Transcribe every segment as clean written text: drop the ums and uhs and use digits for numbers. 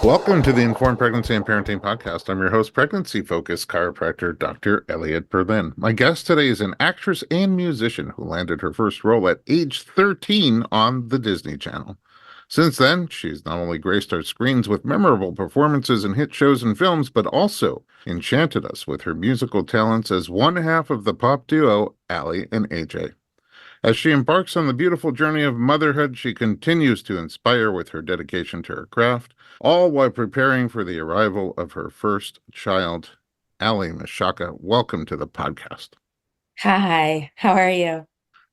Welcome to the Informed Pregnancy and Parenting Podcast. I'm your host, pregnancy-focused chiropractor Dr. Elliot Berlin. My guest today is an actress and musician who landed her first role at age 13 on the Disney Channel. Since then, she's not only graced our screens with memorable performances in hit shows and films, but also enchanted us with her musical talents as one half of the pop duo Aly and AJ. As she embarks on the beautiful journey of motherhood, she continues to inspire with her dedication to her craft, all while preparing for the arrival of her first child. Aly Michalka, welcome to the podcast. Hi, how are you?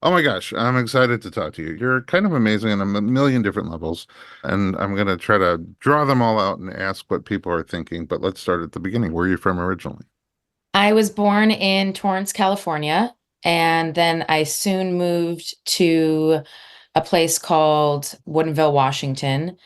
Oh my gosh, I'm excited to talk to you. You're kind of amazing on a million different levels, and I'm going to try to draw them all out and ask what people are thinking. But let's start at the beginning. Where are you from originally? I was born in Torrance, California, and then I soon moved to a place called Woodinville, Washington,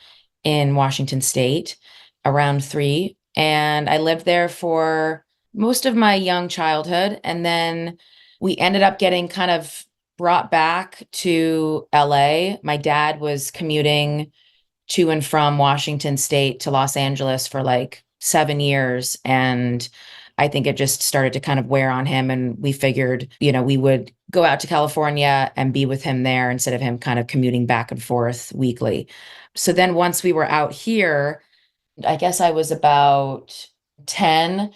in Washington State, around three. And I lived there for most of my young childhood. And then we ended up getting kind of brought back to LA. My dad was commuting to and from Washington State to Los Angeles for like 7 years. And I think it just started to kind of wear on him. And we figured, we would go out to California and be with him there instead of him kind of commuting back and forth weekly. So then once we were out here, I guess I was about 10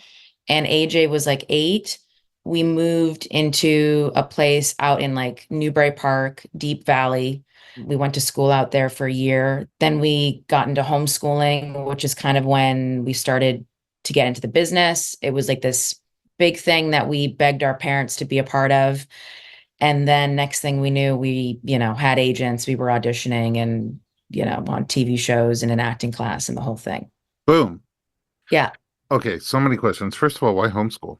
and AJ was like 8. We moved into a place out in like Newbury Park, Deep Valley. We went to school out there for a year. Then we got into homeschooling, which is kind of when we started to get into the business. It was like this big thing that we begged our parents to be a part of. And then next thing we knew, we, had agents, we were auditioning and, on TV shows and an acting class and the whole thing. Boom. Yeah. Okay, so many questions. First of all, why homeschool?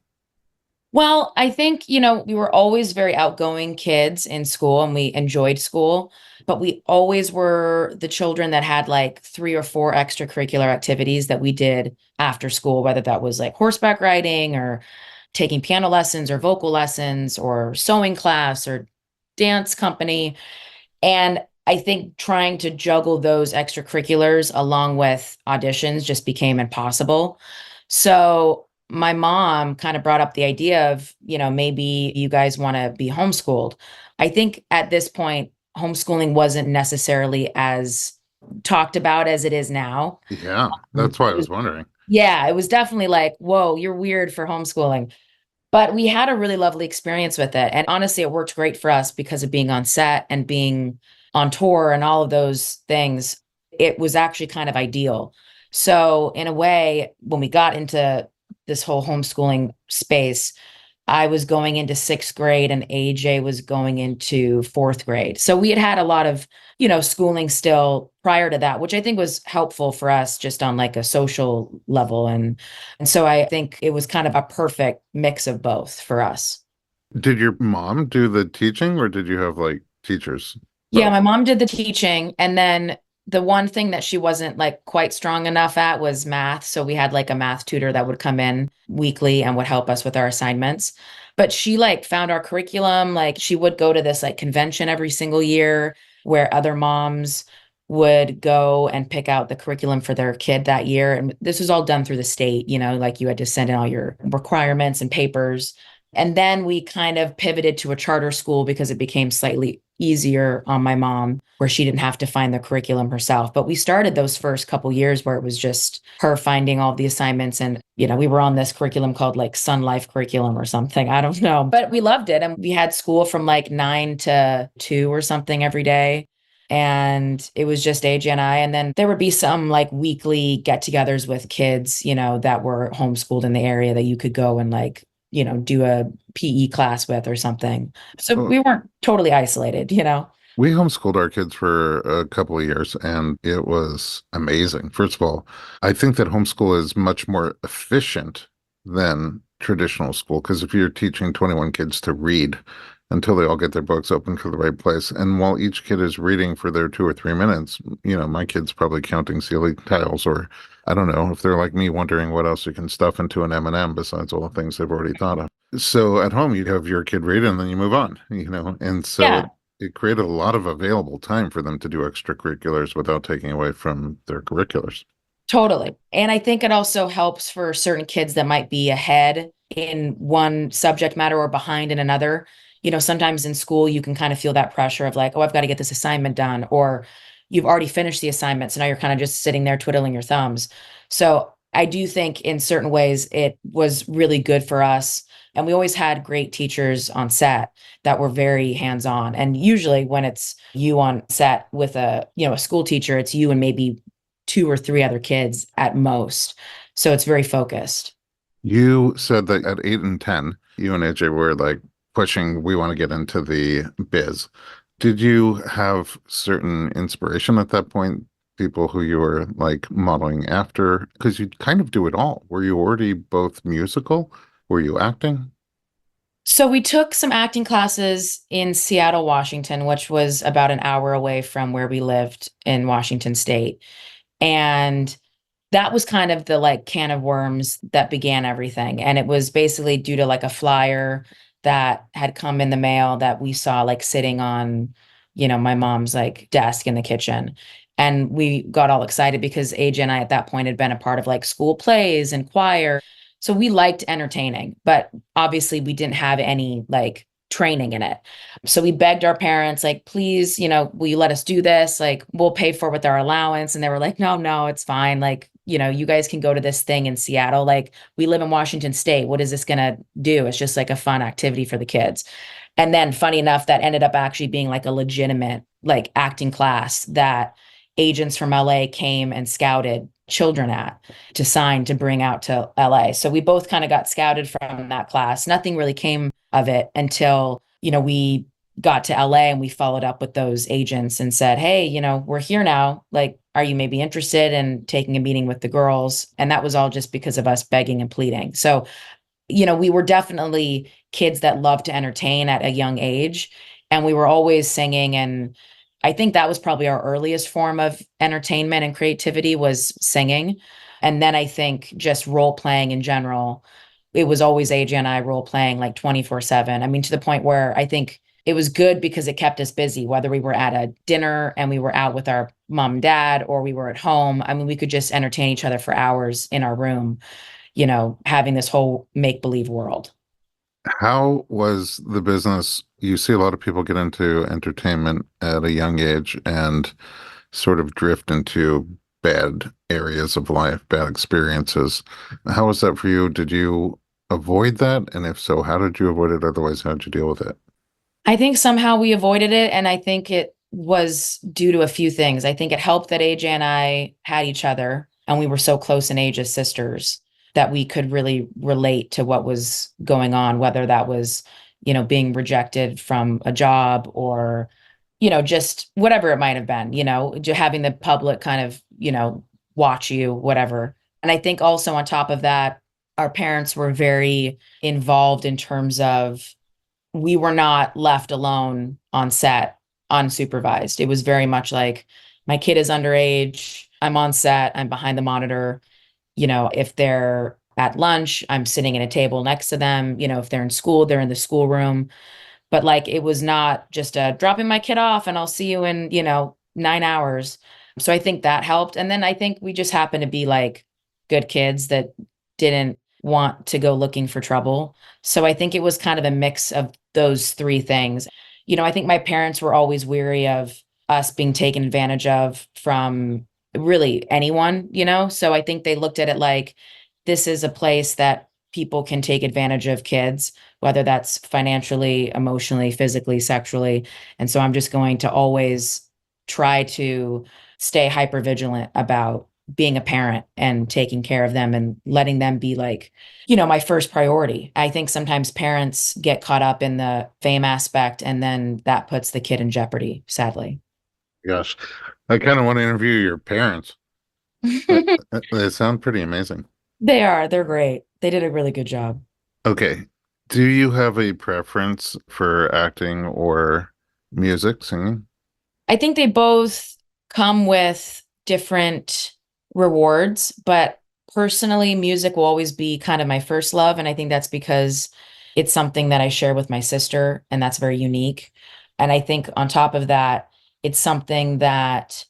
Well, I think, we were always very outgoing kids in school and we enjoyed school, but we always were the children that had like 3 or 4 extracurricular activities that we did after school, whether that was like horseback riding or taking piano lessons or vocal lessons or sewing class or dance company. And I think trying to juggle those extracurriculars along with auditions just became impossible. So my mom kind of brought up the idea of, maybe you guys want to be homeschooled. I think at this point, homeschooling wasn't necessarily as talked about as it is now. Yeah, that's why I It was, was wondering. yeah, it was definitely like, whoa, you're weird for homeschooling. But we had a really lovely experience with it. And honestly, it worked great for us because of being on set and being on tour and all of those things. It was actually kind of ideal. So, in a way, when we got into this whole homeschooling space, I was going into 6th grade and AJ was going into 4th grade. So we had had a lot of, schooling still prior to that, which I think was helpful for us just on like a social level. And so I think it was kind of a perfect mix of both for us. Did your mom do the teaching or did you have like teachers? Yeah, my mom did the teaching. And then the one thing that she wasn't like quite strong enough at was math. So we had like a math tutor that would come in weekly and would help us with our assignments. But she like found our curriculum. Like she would go to this like convention every single year where other moms would go and pick out the curriculum for their kid that year. And this was all done through the state, like you had to send in all your requirements and papers. And then we kind of pivoted to a charter school because it became slightly easier on my mom, where she didn't have to find the curriculum herself. But we started those first couple years where it was just her finding all the assignments. And, we were on this curriculum called like Sun Life curriculum or something. I don't know. But we loved it. And we had school from like 9 to 2 or something every day. And it was just AJ and I. And then there would be some like weekly get togethers with kids, that were homeschooled in the area that you could go and like do a PE class with or something. So Oh, we weren't totally isolated. we homeschooled our kids for a couple of years and it was amazing. First of all, I think that homeschool is much more efficient than traditional school because if you're teaching 21 kids to read until they all get their books open to the right place, and while each kid is reading for their 2 or 3 minutes, my kid's probably counting ceiling tiles or I don't know if they're like me wondering what else you can stuff into an M&M besides all the things they've already thought of. So at home, you have your kid read and then you move on, and so Yeah. it created a lot of available time for them to do extracurriculars without taking away from their curriculars. Totally. And I think it also helps for certain kids that might be ahead in one subject matter or behind in another. Sometimes in school, you can kind of feel that pressure of like, oh, I've got to get this assignment done, or you've already finished the assignment. So now you're kind of just sitting there twiddling your thumbs. So I do think in certain ways it was really good for us. And we always had great teachers on set that were very hands-on. And usually when it's you on set with a school teacher, it's you and maybe two or three other kids at most. So it's very focused. You said that at 8 and 10, you and AJ were like pushing, we want to get into the biz. Did you have certain inspiration at that point? People who you were like modeling after? Because you kind of do it all. Were you already both musical? Were you acting? So we took some acting classes in Seattle, Washington, which was about an hour away from where we lived in Washington State. And that was kind of the like can of worms that began everything. And it was basically due to like a flyer that had come in the mail that we saw like sitting on, my mom's like desk in the kitchen. And we got all excited because AJ and I at that point had been a part of like school plays and choir. So we liked entertaining, but obviously we didn't have any like training in it. So we begged our parents, like, please, will you let us do this? Like, we'll pay for it with our allowance. And they were like, no, no, it's fine. Like, you guys can go to this thing in Seattle. Like, we live in Washington State. What is this going to do? It's just like a fun activity for the kids. And then, funny enough, that ended up actually being like a legitimate, like, acting class that agents from LA came and scouted children at to sign to bring out to LA. So we both kind of got scouted from that class. Nothing really came of it until, we got to LA and we followed up with those agents and said, hey, we're here now. Like, are you maybe interested in taking a meeting with the girls? And that was all just because of us begging and pleading. So, we were definitely kids that loved to entertain at a young age. And we were always singing. And I think that was probably our earliest form of entertainment and creativity was singing. And then I think just role playing in general, it was always AJ and I role playing like 24/7. I mean, to the point where I think it was good because it kept us busy, whether we were at a dinner and we were out with our mom and dad or we were at home. I mean, we could just entertain each other for hours in our room, having this whole make believe world. How was the business? You see a lot of people get into entertainment at a young age and sort of drift into bad areas of life, bad experiences. How was that for you? Did you avoid that? And if so, how did you avoid it? Otherwise, how did you deal with it? I think somehow we avoided it. And I think it was due to a few things. I think it helped that AJ and I had each other and we were so close in age as sisters that we could really relate to what was going on, whether that was, being rejected from a job or, just whatever it might have been, having the public kind of, watch you, whatever. And I think also on top of that, our parents were very involved in terms of we were not left alone on set unsupervised. It was very much like my kid is underage. I'm on set. I'm behind the monitor. If they're at lunch, I'm sitting at a table next to them. If they're in school, they're in the schoolroom. But like it was not just a dropping my kid off and I'll see you in, 9 hours. So I think that helped. And then I think we just happened to be like good kids that didn't want to go looking for trouble. So I think it was kind of a mix of those three things. I think my parents were always weary of us being taken advantage of from really anyone, So I think they looked at it like this is a place that people can take advantage of kids, whether that's financially, emotionally, physically, sexually. And so I'm just going to always try to stay hyper vigilant about being a parent and taking care of them and letting them be like, my first priority. I think sometimes parents get caught up in the fame aspect and then that puts the kid in jeopardy, sadly. Gosh, I kind of want to interview your parents. They sound pretty amazing. They are. They're great. They did a really good job. Okay. Do you have a preference for acting or music, singing? I think they both come with different rewards, but personally, music will always be kind of my first love. And I think that's because it's something that I share with my sister, and that's very unique. And I think on top of that, it's something that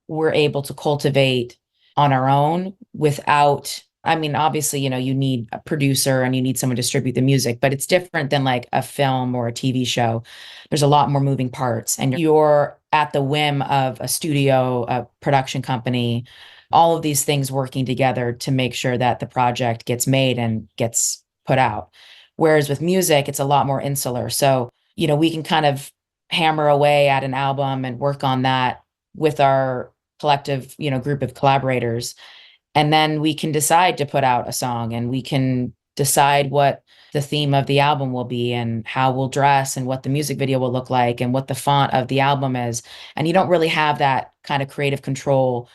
we're able to cultivate on our own without, I mean, obviously, you need a producer and you need someone to distribute the music, but it's different than like a film or a TV show. There's a lot more moving parts, and you're at the whim of a studio, a production company, all of these things working together to make sure that the project gets made and gets put out. Whereas with music, it's a lot more insular. So, we can kind of hammer away at an album and work on that with our collective, group of collaborators. And then we can decide to put out a song, and we can decide what the theme of the album will be and how we'll dress and what the music video will look like and what the font of the album is. And you don't really have that kind of creative control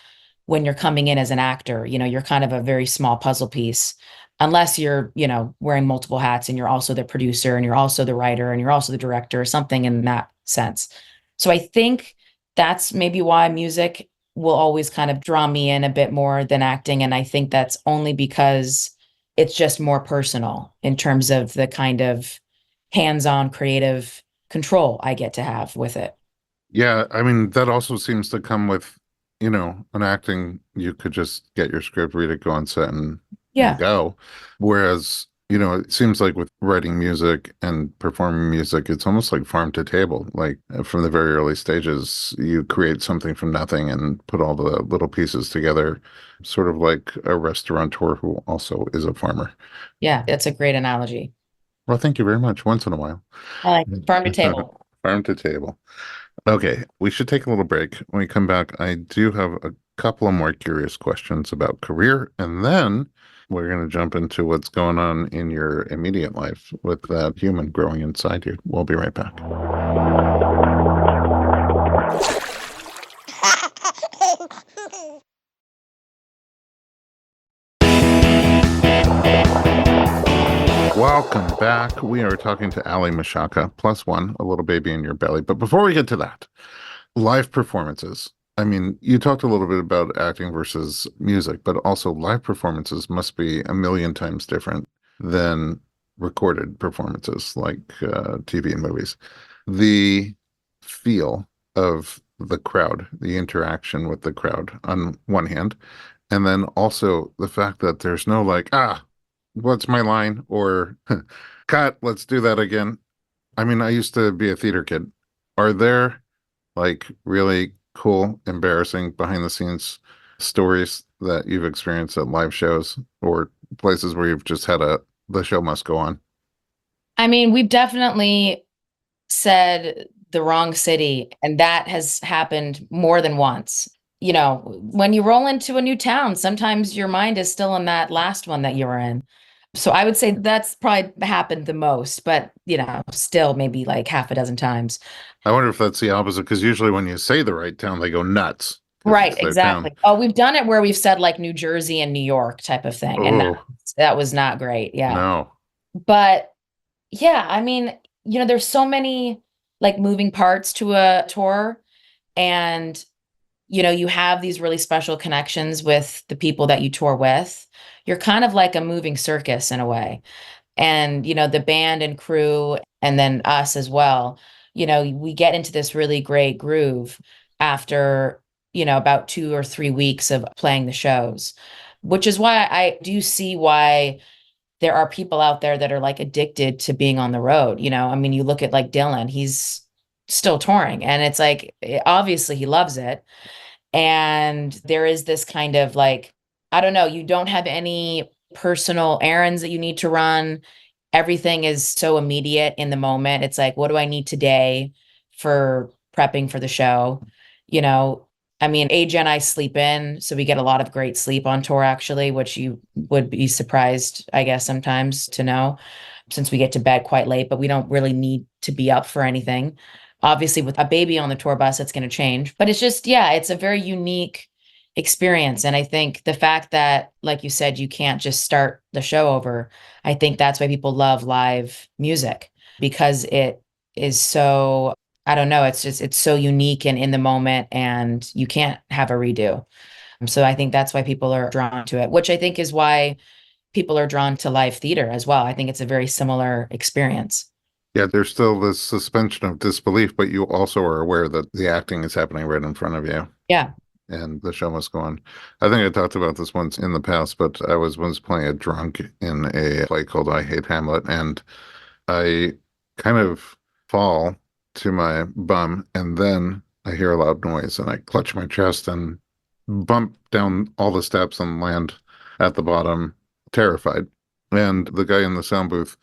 when you're coming in as an actor. You're kind of a very small puzzle piece, unless you're, wearing multiple hats and you're also the producer and you're also the writer and you're also the director or something in that sense. So I think that's maybe why music will always kind of draw me in a bit more than acting. And I think that's only because it's just more personal in terms of the kind of hands-on creative control I get to have with it. Yeah, I mean, that also seems to come with, an acting, you could just get your script, read it, go on set and Yeah. go. Whereas, it seems like with writing music and performing music, it's almost like farm to table. Like from the very early stages, you create something from nothing and put all the little pieces together, sort of like a restaurateur who also is a farmer. Yeah, that's a great analogy. Well, thank you very much. Once in a while. I like farm to table. Farm to table. Okay, we should take a little break. When we come back, I do have a couple of more curious questions about career, and then we're going to jump into what's going on in your immediate life with that human growing inside you. We'll be right back. Welcome back. We are talking to Aly Michalka, +1, a little baby in your belly. But before we get to that, live performances. I mean, you talked a little bit about acting versus music, but also live performances must be a million times different than recorded performances like TV and movies. The feel of the crowd, the interaction with the crowd on one hand, and then also the fact that there's no like, what's my line? Or cut, let's do that again. I mean, I used to be a theater kid. Are there like really cool, embarrassing behind the scenes stories that you've experienced at live shows or places where you've just had the show must go on? I mean, we've definitely said the wrong city, and that has happened more than once. When you roll into a new town, sometimes your mind is still in that last one that you were in. So I would say that's probably happened the most, but still maybe like half a dozen times. I wonder if that's the opposite, because usually when you say the right town, they go nuts because Right, it's their town. exactly. Oh, we've done it where we've said like New Jersey and New York type of thing, and Oh, that was not great. Yeah. no. But yeah, I mean, there's so many like moving parts to a tour, and you have these really special connections with the people that you tour with. You're kind of like a moving circus in a way. And, the band and crew, and then us as well, we get into this really great groove after, about 2 or 3 weeks of playing the shows, which is why I do see why there are people out there that are like addicted to being on the road. I mean, you look at like Dylan, he's still touring, and it's like, obviously he loves it. And there is this kind of like, I don't know, you don't have any personal errands that you need to run. Everything is so immediate in the moment. It's like, what do I need today for prepping for the show? You know, I mean, AJ and I sleep in, so we get a lot of great sleep on tour, actually, which you would be surprised, I guess, sometimes to know, since we get to bed quite late, but we don't really need to be up for anything. Obviously, with a baby on the tour bus, that's going to change. But it's just, yeah, it's a very unique experience. And I think the fact that, like you said, you can't just start the show over, I think that's why people love live music, because it is so, I don't know, it's so unique and in the moment, and you can't have a redo. So I think that's why people are drawn to it, which I think is why people are drawn to live theater as well. I think it's a very similar experience. Yeah, there's still this suspension of disbelief, but you also are aware that the acting is happening right in front of you. Yeah. and the show must go on. I think I talked about this once in the past, but I was once playing a drunk in a play called I Hate Hamlet, and I kind of fall to my bum, and then I hear a loud noise, and I clutch my chest and bump down all the steps and land at the bottom, terrified. And the guy in the sound booth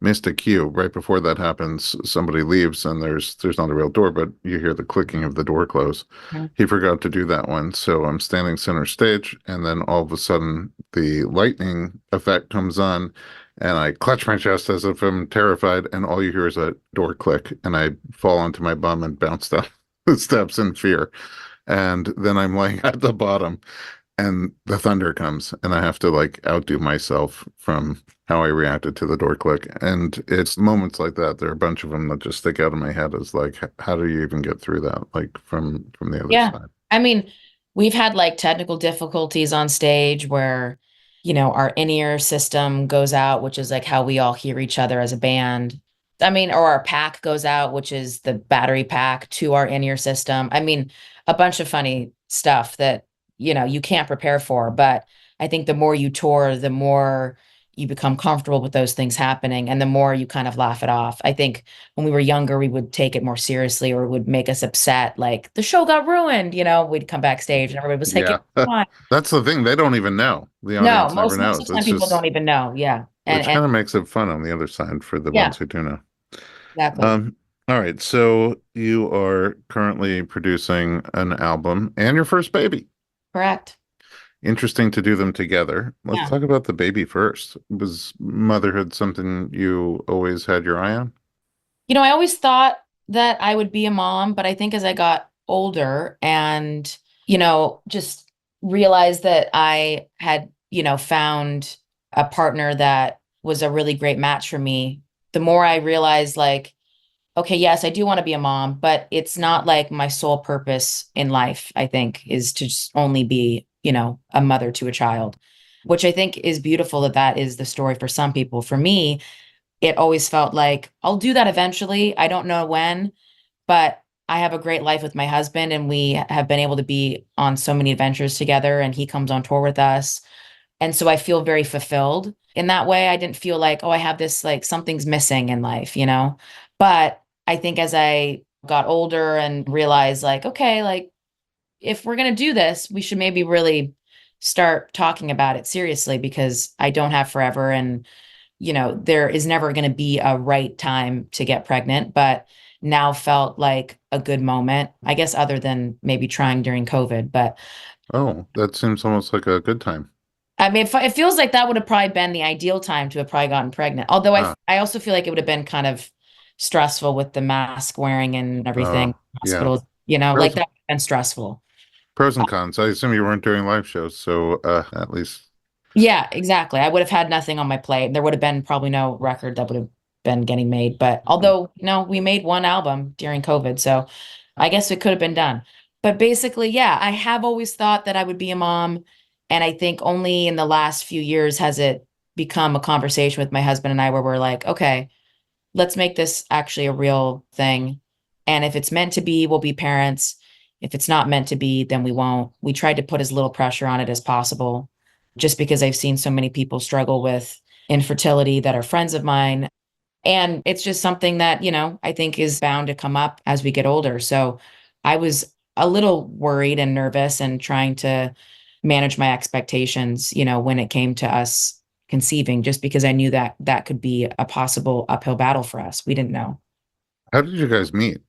missed a cue. Right before that happens, somebody leaves, and there's not a real door, but you hear the clicking of the door close. Mhm. He forgot to do that one, so I'm standing center stage, and then all of a sudden the lightning effect comes on, and I clutch my chest as if I'm terrified, and all you hear is a door click, and I fall onto my bum and bounce down the steps in fear. And then I'm laying at the bottom, and the thunder comes, and I have to like outdo myself from how I reacted to the door click. And it's moments like that. There are a bunch of them that just stick out in my head as like, how do you even get through that? Like from the other Yeah. side. I mean, we've had like technical difficulties on stage where, our in-ear system goes out, which is like how we all hear each other as a band. I mean, or our pack goes out, which is the battery pack to our in-ear system. I mean, a bunch of funny stuff that, you can't prepare for. But I think the more you tour, the more you become comfortable with those things happening and the more you kind of laugh it off. I think when we were younger, we would take it more seriously or it would make us upset. Like the show got ruined, we'd come backstage and everybody was like, Yeah. it's fine. That's the thing. They don't even know. The No, audience never most of knows. the time It's people just, don't even know. Yeah. which And kind of makes it fun on the other side for the yeah, ones who do know. exactly. Um, all right. So you are currently producing an album and your first baby. Correct. Interesting to do them together. Let's Yeah. talk about the baby first. Was motherhood something you always had your eye on? I always thought that I would be a mom, but I think as I got older and, just realized that I had, found a partner that was a really great match for me, the more I realized like, okay, yes, I do want to be a mom, but it's not like my sole purpose in life, I think, is to just only be, a mother to a child, which I think is beautiful that that is the story for some people. For me, it always felt like I'll do that eventually. I don't know when, but I have a great life with my husband and we have been able to be on so many adventures together and he comes on tour with us. And so I feel very fulfilled in that way. I didn't feel like, oh, I have this, like something's missing in life. But I think as I got older and realized, like, okay, like if we're going to do this, we should maybe really start talking about it seriously because I don't have forever. And, there is never going to be a right time to get pregnant. But now felt like a good moment, I guess, other than maybe trying during COVID. But Oh, that seems almost like a good time. I mean, it feels like that would have probably been the ideal time to have probably gotten pregnant. Although Ah, I also feel like it would have been kind of stressful with the mask wearing and everything, yeah. hospitals, like Pros that would have been stressful. pros and cons. I assume you weren't doing live shows, so at least Yeah, exactly. I would have had nothing on my plate. There would have been probably no record that would have been getting made. But mm. although, we made one album during COVID, so I guess it could have been done. But basically, yeah, I have always thought that I would be a mom. And I think only in the last few years has it become a conversation with my husband and I where we're like, okay, let's make this actually a real thing. And if it's meant to be, we'll be parents. If it's not meant to be, then we won't. We tried to put as little pressure on it as possible, just because I've seen so many people struggle with infertility that are friends of mine. And it's just something that, I think is bound to come up as we get older. So I was a little worried and nervous and trying to manage my expectations, when it came to us conceiving, just because I knew that that could be a possible uphill battle for us. We didn't know. How did you guys meet?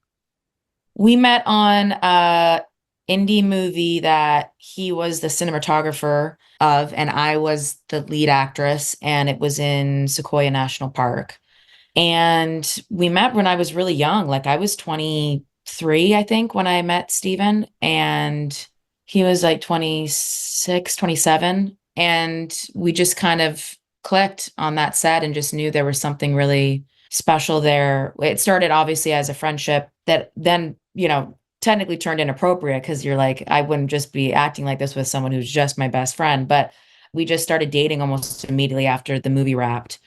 We met on a indie movie that he was the cinematographer of, and I was the lead actress, and it was in Sequoia National Park. And we met when I was really young. Like I was 23, I think, when I met Steven, and he was like 26, 27. And we just kind of clicked on that set and just knew there was something really special there. It started obviously as a friendship that then, technically turned inappropriate because you're like, I wouldn't just be acting like this with someone who's just my best friend. But we just started dating almost immediately after the movie wrapped.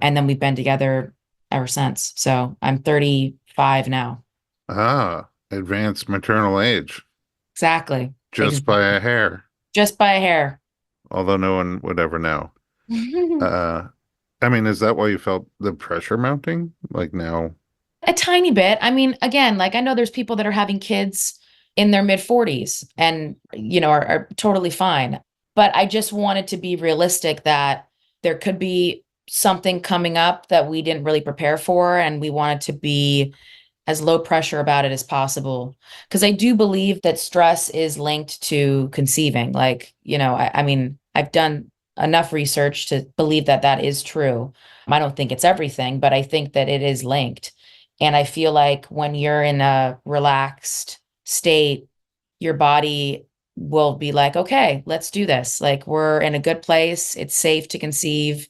And then we've been together ever since. So I'm 35 now. Ah, advanced maternal age. Exactly. Just by Exactly. a hair, Just by a hair. although no one would ever know. Uh, I mean, is that why you felt the pressure mounting? Like now, A tiny bit. I mean, again, like I know there's people that are having kids in their mid 40s and, are totally fine. But I just wanted to be realistic that there could be something coming up that we didn't really prepare for. And we wanted to be as low pressure about it as possible. Because I do believe that stress is linked to conceiving. Like, I mean, I've done enough research to believe that that is true. I don't think it's everything, but I think that it is linked. And I feel like when you're in a relaxed state, your body will be like, okay, let's do this. Like, we're in a good place. It's safe to conceive.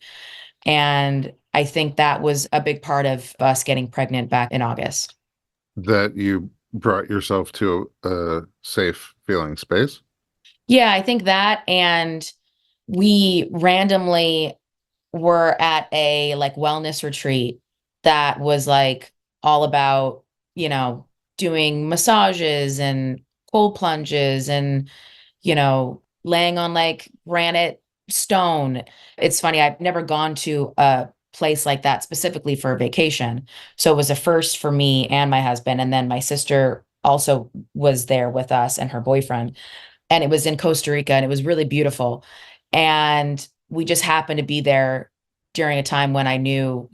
And I think that was a big part of us getting pregnant back in August. that you brought yourself to a safe feeling space. Yeah, I think that. And we randomly were at a like wellness retreat that was like all about, you know, doing massages and cold plunges and, laying on like granite stone. It's funny, I've never gone to a place like that specifically for a vacation. So it was a first for me and my husband. And then my sister also was there with us and her boyfriend, and it was in Costa Rica and it was really beautiful. And we just happened to be there during a time when I knew,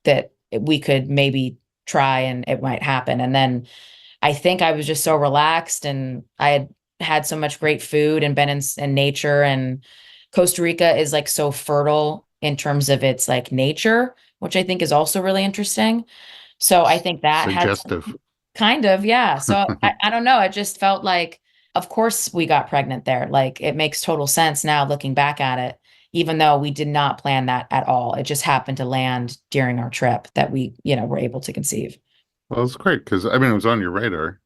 that we could maybe try and it might happen. And then I think I was just so relaxed and I had so much great food and been in nature. And Costa Rica is like so fertile in terms of its like nature, which I think is also really interesting. So I think that had Suggestive. kind of, yeah. So I don't know. It just felt like, of course, we got pregnant there. Like it makes total sense now looking back at it, even though we did not plan that at all. It just happened to land during our trip that we, were able to conceive. Well, it's great because I mean it was on your radar.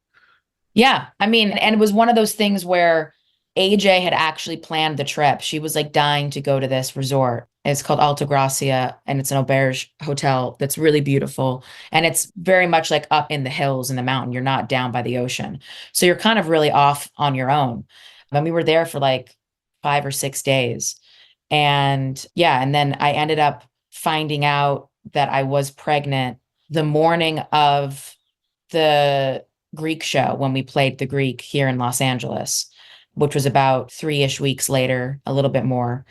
Yeah. I mean, and it was one of those things where AJ had actually planned the trip. She was like dying to go to this resort. It's called Alta Gracia and it's an auberge hotel that's really beautiful. And it's very much like up in the hills in the mountain. You're not down by the ocean. So you're kind of really off on your own. And we were there for like 5 or 6 days. And yeah, and then I ended up finding out that I was pregnant the morning of the Greek show when we played the Greek here in Los Angeles, which was about 3-ish weeks later, a little bit more.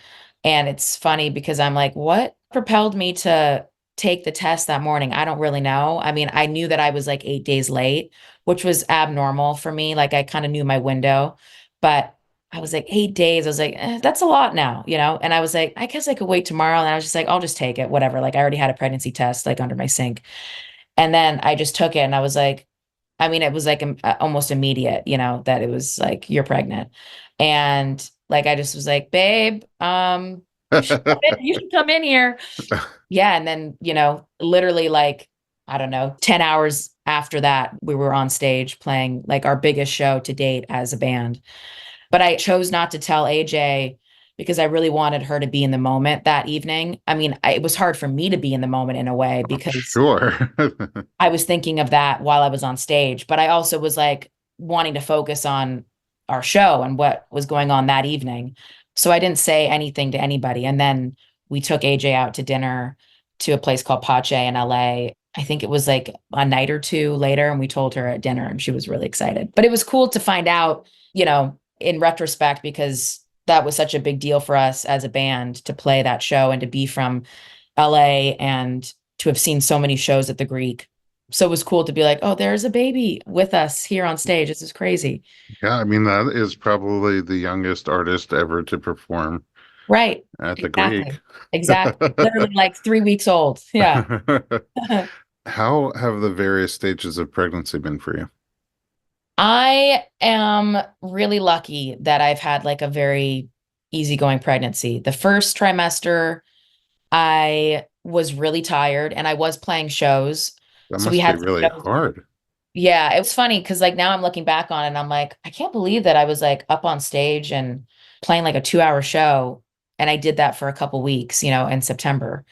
And it's funny because I'm like, what propelled me to take the test that morning? I don't really know. I mean, I knew that I was like 8 days late, which was abnormal for me. Like I kind of knew my window, but I was like 8 days. I was like, that's a lot now, And I was like, I guess I could wait tomorrow. And I was just like, I'll just take it, whatever. Like I already had a pregnancy test like under my sink. And then I just took it and I was like, I mean, it was like almost immediate, that it was like, you're pregnant. And like, I just was like, babe, you should come in here. Yeah. And then, literally like, I don't know, 10 hours after that, we were on stage playing like our biggest show to date as a band. But I chose not to tell AJ because I really wanted her to be in the moment that evening. I mean, it was hard for me to be in the moment in a way because Sure. I was thinking of that while I was on stage, but I also was like wanting to focus on our show and what was going on that evening. So I didn't say anything to anybody. And then we took AJ out to dinner to a place called Pache in LA. I think it was like a night or two later, and we told her at dinner, and she was really excited. But it was cool to find out, in retrospect, because that was such a big deal for us as a band to play that show and to be from LA and to have seen so many shows at the Greek. So it was cool to be like, oh, there's a baby with us here on stage. This is crazy. Yeah, I mean that is probably the youngest artist ever to perform Right. at the Greek. Exactly. Exactly. Literally like 3 weeks old. Yeah. How have the various stages of pregnancy been for you? I am really lucky that I've had like a very easygoing pregnancy. The first trimester, I was really tired and I was playing shows. That So we must be had some really shows. hard. Yeah, it was funny because like now I'm looking back on it and I'm like, I can't believe that I was like up on stage and playing like a 2-hour show. And I did that for a couple weeks, in September.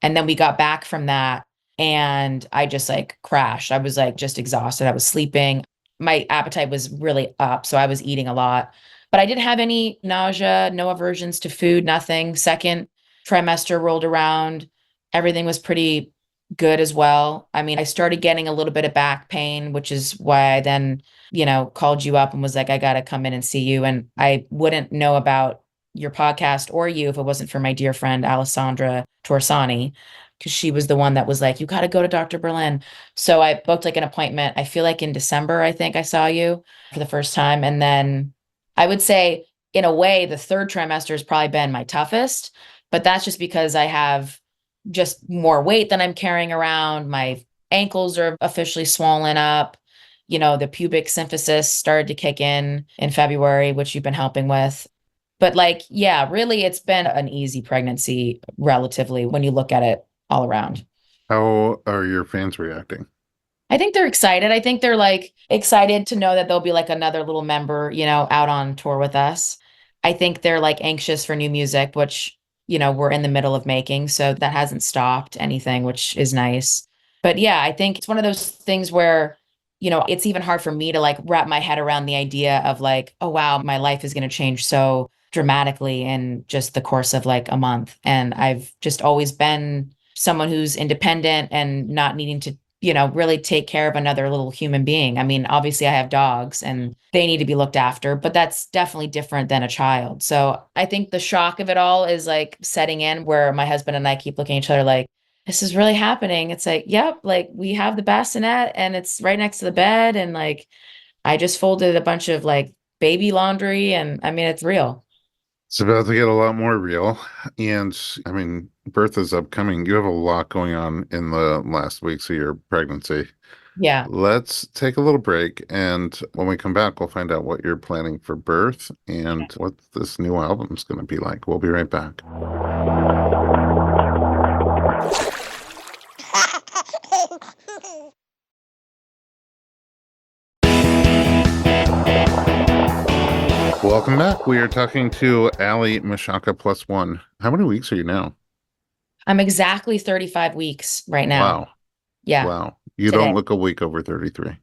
And then we got back from that and I just like crashed. I was like just exhausted. I was sleeping. my appetite was really up. So I was eating a lot. But I didn't have any nausea, no aversions to food, nothing. Second trimester rolled around. Everything was pretty good as well. I mean, I started getting a little bit of back pain, which is why I then, called you up and was like, I got to come in and see you. And I wouldn't know about your podcast or you if it wasn't for my dear friend, Alessandra Torsani, because she was the one that was like, you got to go to Dr. Berlin. So I booked like an appointment. I feel like in December, I think I saw you for the first time. And then I would say, in a way, the third trimester has probably been my toughest, but that's just because I have just more weight than I'm carrying around. My ankles are officially swollen up. The pubic symphysis started to kick in February, which you've been helping with. But like, yeah, really, it's been an easy pregnancy relatively when you look at it all around. How are your fans reacting? I think they're excited. I think they're like excited to know that there'll be like another little member, out on tour with us. I think they're like anxious for new music, which, we're in the middle of making. So that hasn't stopped anything, which is nice. But yeah, I think it's one of those things where, it's even hard for me to like wrap my head around the idea of like, oh, wow, my life is going to change so dramatically in just the course of like a month. And I've just always been someone who's independent and not needing to really take care of another little human being. I mean, obviously, I have dogs and they need to be looked after, but that's definitely different than a child. So I think the shock of it all is like setting in where my husband and I keep looking at each other like, this is really happening. It's like, yep, like we have the bassinet and it's right next to the bed. And like, I just folded a bunch of like baby laundry. And I mean, it's real. It's about to get a lot more real. And I mean, birth is upcoming. You have a lot going on in the last weeks of your pregnancy. Yeah. Let's take a little break. And when we come back, we'll find out what you're planning for birth and what this new album is going to be like. We'll be right back. Welcome back. We are talking to Aly Michalka plus one. How many weeks are you now? I'm exactly 35 weeks right now. Wow. Yeah. Wow. You Today. don't look a week over 33.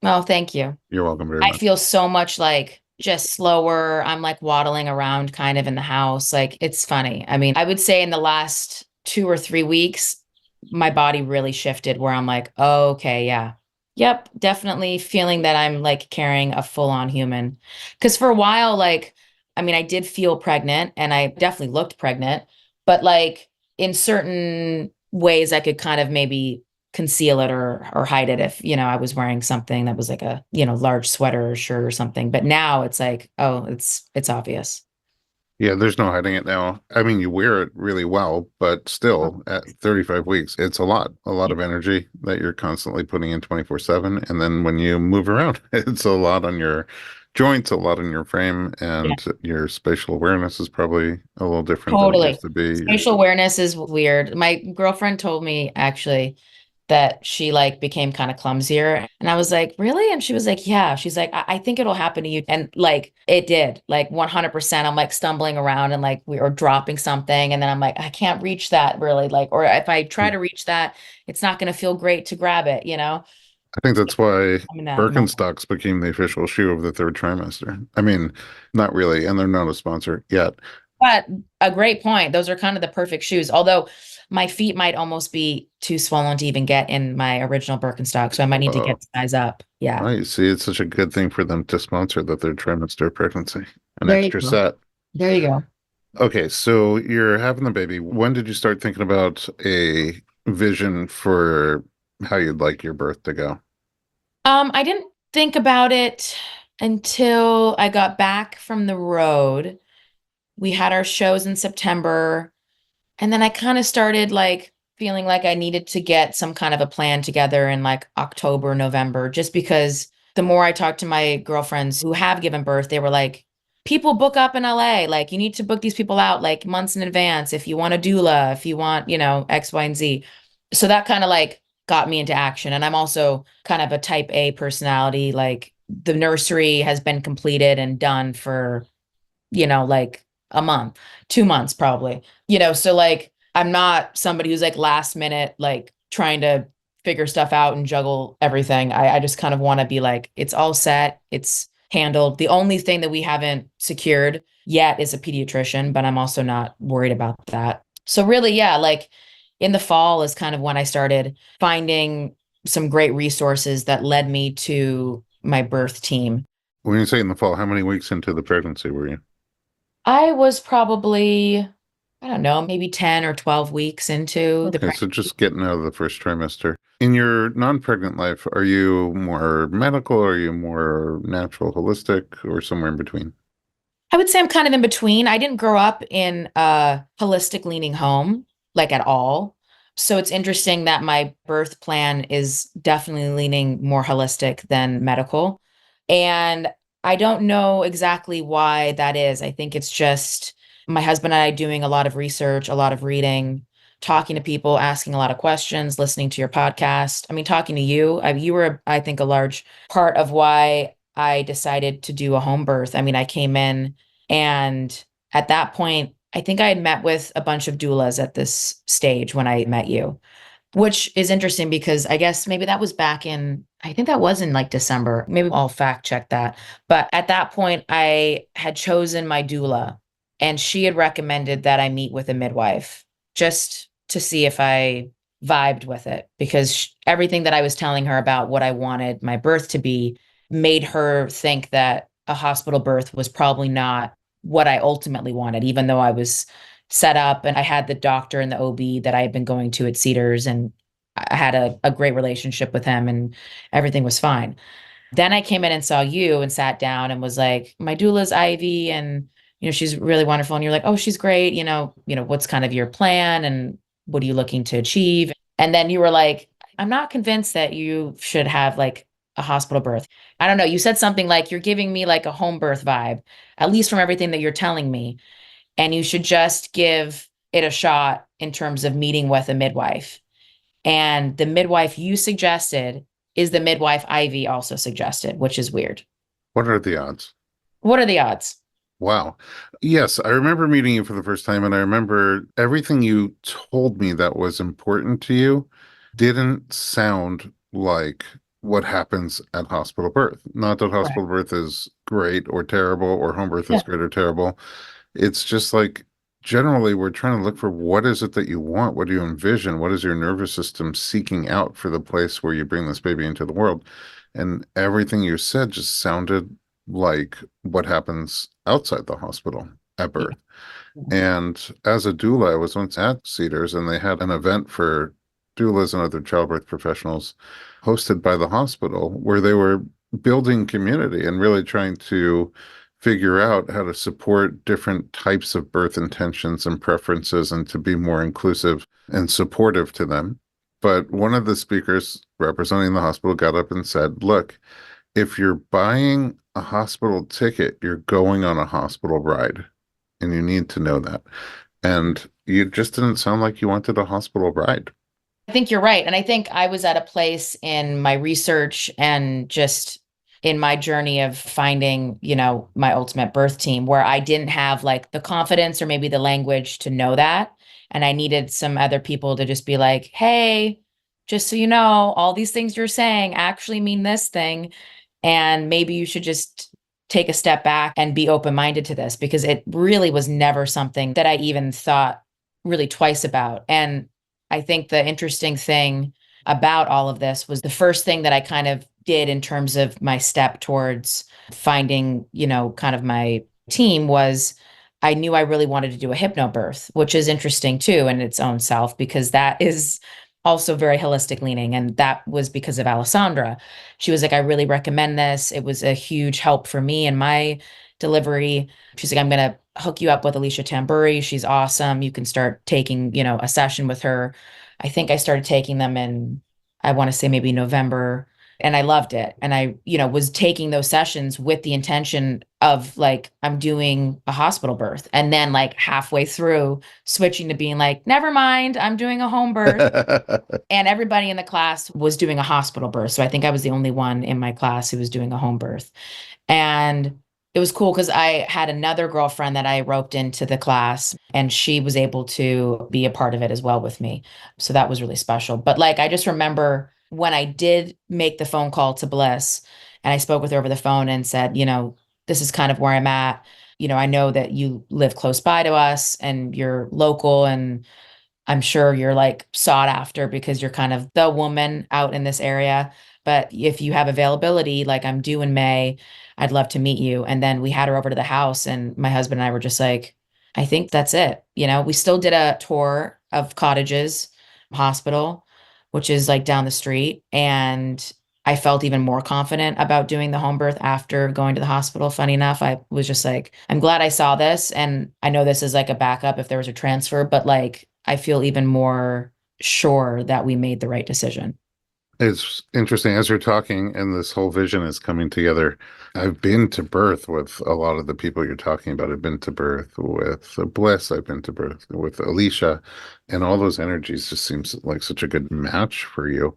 Oh, thank you. You're welcome very I much. feel so much like just slower. I'm like waddling around kind of in the house. Like it's funny. I mean, I would say in the last 2 or 3 weeks, my body really shifted where I'm like, oh, okay, yeah. Yep, definitely feeling that I'm like carrying a full-on human. Because for a while, like, I mean, I did feel pregnant and I definitely looked pregnant, but like in certain ways, I could kind of maybe conceal it or hide it if, I was wearing something that was like a, large sweater or shirt or something. But now it's like, oh, it's obvious. Yeah, there's no hiding it now. I mean, you wear it really well, but still at 35 weeks, it's a lot Yeah. of energy that you're constantly putting in 24/7. And then when you move around, it's a lot on your joints, a lot on your frame, Yeah. and your spatial awareness is probably a little different than it Totally. used to be. Spatial awareness is weird. My girlfriend told me actually that she like became kind of clumsier. And I was like, really? And she was like, yeah. She's like, I think it'll happen to you. And like it did, like 100%. I'm like stumbling around and like we are dropping something. And then I'm like, I can't reach that really. Like, or if I try to reach that, it's not going to feel great to grab it. I think that's why I'm in that moment. Birkenstocks became the official shoe of the third trimester. I mean, not really, and they're not a sponsor yet. But a great point. Those are kind of the perfect shoes. Although my feet might almost be too swollen to even get in my original Birkenstock. So I might need to get size up. Yeah. I see. It's such a good thing for them to sponsor the third trimester pregnancy. An There you extra go. set. There you go. Okay, so you're having the baby. When did you start thinking about a vision for how you'd like your birth to go? I didn't think about it until I got back from the road. We had our shows in September, and then I kind of started like feeling like I needed to get some kind of a plan together in like October, November, just because the more I talked to my girlfriends who have given birth, they were like, people book up in LA. Like, you need to book these people out like months in advance if you want a doula, if you want, X, Y, and Z. So that kind of like got me into action. And I'm also kind of a type A personality. Like, the nursery has been completed and done for, like a month, 2 months probably. So like I'm not somebody who's like last minute, like trying to figure stuff out and juggle everything. I just kind of want to be like, it's all set, it's handled. The only thing that we haven't secured yet is a pediatrician, but I'm also not worried about that. So really, yeah, like in the fall is kind of when I started finding some great resources that led me to my birth team. When you say in the fall, how many weeks into the pregnancy were you? I was probably, I don't know, maybe 10 or 12 weeks into the Okay, so pregnancy. just getting out of the first trimester. In your non-pregnant life, are you more medical, or are you more natural, holistic, or somewhere in between? I would say I'm kind of in between. I didn't grow up in a holistic leaning home, like at all. So it's interesting that my birth plan is definitely leaning more holistic than medical. And I don't know exactly why that is. I think it's just my husband and I doing a lot of research, a lot of reading, talking to people, asking a lot of questions, listening to your podcast. I mean, talking to you. You were, I think, a large part of why I decided to do a home birth. I mean, I came in and at that point, I think I had met with a bunch of doulas at this stage when I met you, which is interesting because I guess maybe that was back in, I think that was in like December. Maybe I'll fact check that. But at that point, I had chosen my doula and she had recommended that I meet with a midwife just to see if I vibed with it because everything that I was telling her about what I wanted my birth to be made her think that a hospital birth was probably not what I ultimately wanted, even though I was set up and I had the doctor and the OB that I had been going to at Cedars and I had a great relationship with him and everything was fine. Then I came in and saw you and sat down and was like, my doula's Ivy and she's really wonderful. And you're like, oh, she's great. What's kind of your plan and what are you looking to achieve? And then you were like, I'm not convinced that you should have like a hospital birth. I don't know. You said something like you're giving me like a home birth vibe, at least from everything that you're telling me. And you should just give it a shot in terms of meeting with a midwife. And the midwife you suggested is the midwife Ivy also suggested, which is weird. What are the odds? What are the odds? Wow. Yes, I remember meeting you for the first time, and I remember everything you told me that was important to you didn't sound like what happens at hospital birth. Not that Right. hospital birth is great or terrible, or home birth is Yeah. great or terrible. It's just like generally we're trying to look for what is it that you want? What do you envision? What is your nervous system seeking out for the place where you bring this baby into the world? And everything you said just sounded like what happens outside the hospital at Yeah. birth. And as a doula, I was once at Cedars and they had an event for doulas and other childbirth professionals hosted by the hospital where they were building community and really trying to figure out how to support different types of birth intentions and preferences and to be more inclusive and supportive to them. But one of the speakers representing the hospital got up and said, look, if you're buying a hospital ticket, you're going on a hospital ride, and you need to know that. And you just didn't sound like you wanted a hospital ride. I think you're right. And I think I was at a place in my research and just in my journey of finding, my ultimate birth team where I didn't have like the confidence or maybe the language to know that. And I needed some other people to just be like, hey, just so you know, all these things you're saying actually mean this thing. And maybe you should just take a step back and be open minded to this because it really was never something that I even thought really twice about. And I think the interesting thing about all of this was the first thing that I kind of did in terms of my step towards finding, kind of my team was I knew I really wanted to do a hypnobirth, which is interesting too in its own self because that is also very holistic leaning. And that was because of Alessandra. She was like, I really recommend this. It was a huge help for me in my delivery. She's like, I'm going to hook you up with Alicia Tamburi. She's awesome. You can start taking, a session with her. I think I started taking them in, I want to say maybe November. And I loved it. And I, was taking those sessions with the intention of like, I'm doing a hospital birth. And then like halfway through switching to being like, never mind, I'm doing a home birth. And everybody in the class was doing a hospital birth. So I think I was the only one in my class who was doing a home birth. And it was cool because I had another girlfriend that I roped into the class and she was able to be a part of it as well with me. So that was really special. But like, I just remember when I did make the phone call to Bliss and I spoke with her over the phone and said, this is kind of where I'm at. I know that you live close by to us and you're local and I'm sure you're like sought after because you're kind of the woman out in this area. But if you have availability, like I'm due in May, I'd love to meet you. And then we had her over to the house, and my husband and I were just like, I think that's it. We still did a tour of Cottages Hospital, which is like down the street. And I felt even more confident about doing the home birth after going to the hospital. Funny enough, I was just like, I'm glad I saw this. And I know this is like a backup if there was a transfer, but like, I feel even more sure that we made the right decision. It's interesting as you're talking and this whole vision is coming together. I've been to birth with a lot of the people you're talking about. I've been to birth with Bliss. I've been to birth with Alicia, and all those energies just seems like such a good match for you.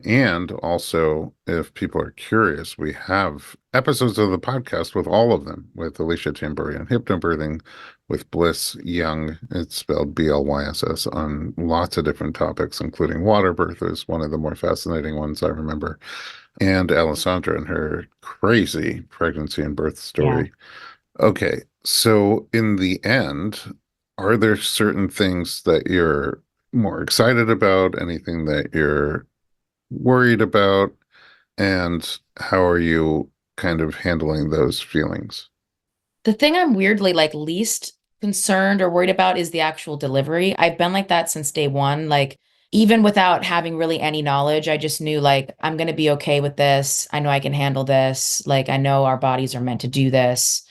And also, if people are curious, we have episodes of the podcast with all of them, with Alicia Tamburian, hypnobirthing, with Bliss Young, it's spelled Blyss, on lots of different topics, including water birth is one of the more fascinating ones I remember, and Alessandra and her crazy pregnancy and birth Yeah. story. Okay, so in the end, are there certain things that you're more excited about, anything that you're worried about, and how are you kind of handling those feelings? The thing I'm weirdly like least concerned or worried about is the actual delivery. I've been like that since day one. Like, even without having really any knowledge, I just knew like I'm going to be okay with this. I know I can handle this. Like, I know our bodies are meant to do this.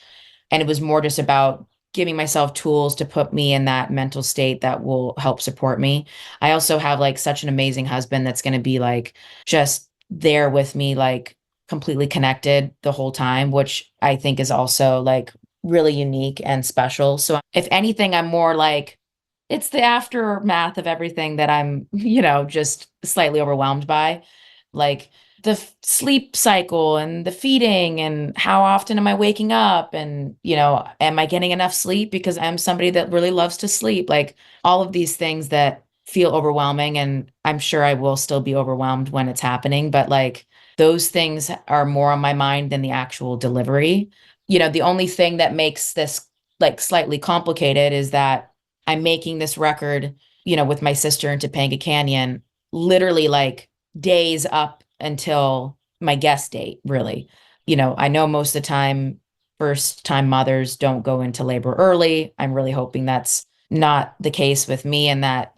And it was more just about giving myself tools to put me in that mental state that will help support me. I also have like such an amazing husband that's going to be like just there with me, like completely connected the whole time, which I think is also like really unique and special. So if anything, I'm more like, it's the aftermath of everything that I'm, just slightly overwhelmed by. Like the sleep cycle and the feeding and how often am I waking up and, am I getting enough sleep because I'm somebody that really loves to sleep. Like all of these things that feel overwhelming, and I'm sure I will still be overwhelmed when it's happening, but like those things are more on my mind than the actual delivery. The only thing that makes this like slightly complicated is that I'm making this record, with my sister in Topanga Canyon, literally like days up until my guest date, really. I know most of the time, first time mothers don't go into labor early. I'm really hoping that's not the case with me and that,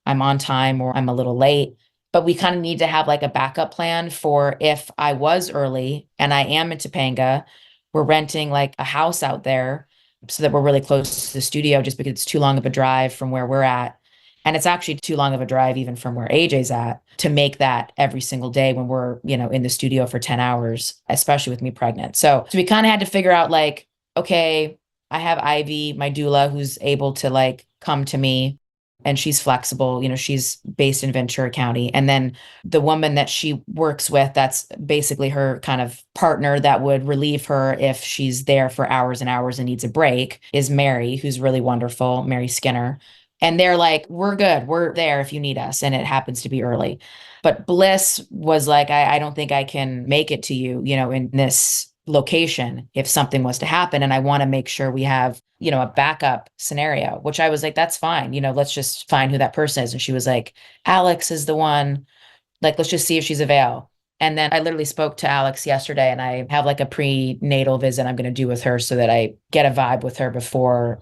I'm on time or I'm a little late. But we kind of need to have like a backup plan for if I was early and I am in Topanga, we're renting like a house out there so that we're really close to the studio just because it's too long of a drive from where we're at. And it's actually too long of a drive even from where AJ's at to make that every single day when we're, in the studio for 10 hours, especially with me pregnant. So we kind of had to figure out like, okay, I have Ivy, my doula, who's able to like come to me and she's flexible. She's based in Ventura County. And then the woman that she works with, that's basically her kind of partner that would relieve her if she's there for hours and hours and needs a break, is Mary, who's really wonderful, Mary Skinner. And they're like, we're good. We're there if you need us. And it happens to be early. But Bliss was like, I don't think I can make it to you, in this location if something was to happen. And I want to make sure we have, a backup scenario, which I was like, that's fine. Let's just find who that person is. And she was like, Alex is the one. Like, let's just see if she's available. And then I literally spoke to Alex yesterday and I have like a prenatal visit I'm going to do with her so that I get a vibe with her before,